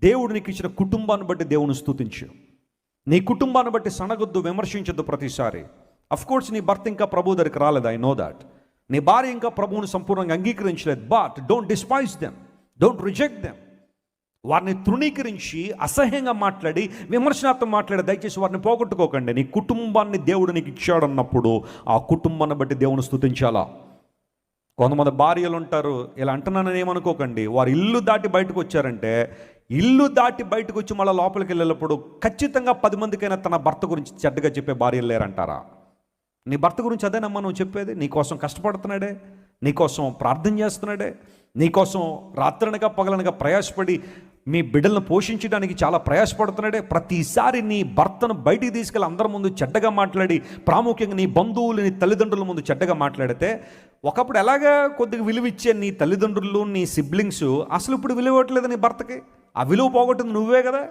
దేవుడు నీకు ఇచ్చిన కుటుంబాన్ని బట్టి దేవుని స్తుతించు. నీ కుటుంబాన్ని బట్టి సనగొద్దు, విమర్శించొద్దు ప్రతిసారి. కోర్స్ నీ భర్త ఇంకా ప్రభు దగ్గరికి రాలేదు, ఐ నో దాట్. నీ భార్య ఇంకా ప్రభువుని సంపూర్ణంగా అంగీకరించలేదు. But don't despise them, don't reject them. వారిని తృణీకరించి అసహ్యంగా మాట్లాడి విమర్శనాత్మక మాట్లాడి దయచేసి వారిని పోగొట్టుకోకండి. నీ కుటుంబాన్ని దేవుడు నీకు ఇచ్చాడన్నప్పుడు ఆ కుటుంబాన్ని బట్టి దేవుని స్తుతించాలా. కొంతమంది భార్యలు ఉంటారు, ఇలా అంటున్నానని ఏమనుకోకండి, వారు ఇల్లు దాటి బయటకు వచ్చారంటే, ఇల్లు దాటి బయటకు వచ్చి మళ్ళీ లోపలికి వెళ్ళినప్పుడు ఖచ్చితంగా 10 మందికైనా తన భర్త గురించి చెడ్డగా చెప్పే భార్యలు లేరంటారా? నీ భర్త గురించి అదేనమ్మా నువ్వు చెప్పేది. నీకోసం కష్టపడుతున్నాడే, నీకోసం ప్రార్థన చేస్తున్నాడే, నీకోసం రాత్రనగా పగలనగా ప్రయాసపడి మీ బిడ్డలను పోషించడానికి చాలా ప్రయాసపడుతున్నాడే. ప్రతిసారి నీ భర్తను బయటికి తీసుకెళ్ళి అందరి ముందు చెడ్డగా మాట్లాడి, ప్రాముఖ్యంగా నీ బంధువులు నీ తల్లిదండ్రుల ముందు చెడ్డగా మాట్లాడితే, ఒకప్పుడు ఎలాగా కొద్దిగా విలువ ఇచ్చే నీ తల్లిదండ్రులు నీ సిబ్లింగ్స్ అసలు ఇప్పుడు విలువ ఇవ్వట్లేదు నీ భర్తకి. ఆ విలువ పోగొట్టింది నువ్వే కదా.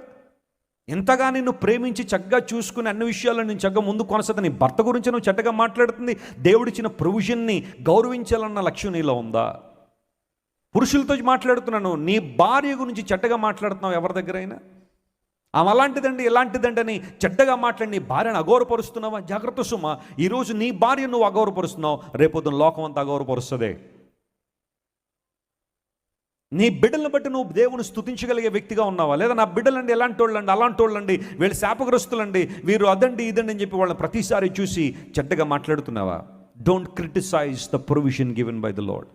ఎంతగా నిన్ను ప్రేమించి చక్కగా చూసుకుని అన్ని విషయాల్లో నేను చక్కగా ముందు కొనసాగుతా, నీ భర్త గురించి నువ్వు చెడ్డగా మాట్లాడుతుంది. దేవుడిచ్చిన ప్రొవిజన్ని గౌరవించాలన్న లక్ష్యం నీలో ఉందా? పురుషులతో మాట్లాడుతున్నాను, నీ భార్య గురించి చెడ్డగా మాట్లాడుతున్నావు ఎవరి దగ్గర అయినా? ఆమె అలాంటిదండి ఇలాంటిదండి అని చెడ్డగా మాట్లాడి నీ భార్యను అగౌరవపరుస్తున్నావా? జాగ్రత్త సుమా. ఈరోజు నీ భార్య నువ్వు అగౌరవపరుస్తున్నావు, రేపొద్దున లోకం అంతా అగౌరవపరుస్తుంది. నీ బిడ్డలను బట్టి నువ్వు దేవుని స్తుతించగలిగే వ్యక్తిగా ఉన్నావా? లేదా నా బిడ్డలండి ఎలాంటి వాళ్ళండి, అలాంటి వాళ్ళండి, వీళ్ళు శాపగ్రస్తులండి, వీరు అదండి ఇదండి అని చెప్పి వాళ్ళని ప్రతిసారి చూసి చెడ్డగా మాట్లాడుతున్నావా? Don't criticise the provision given by the lord.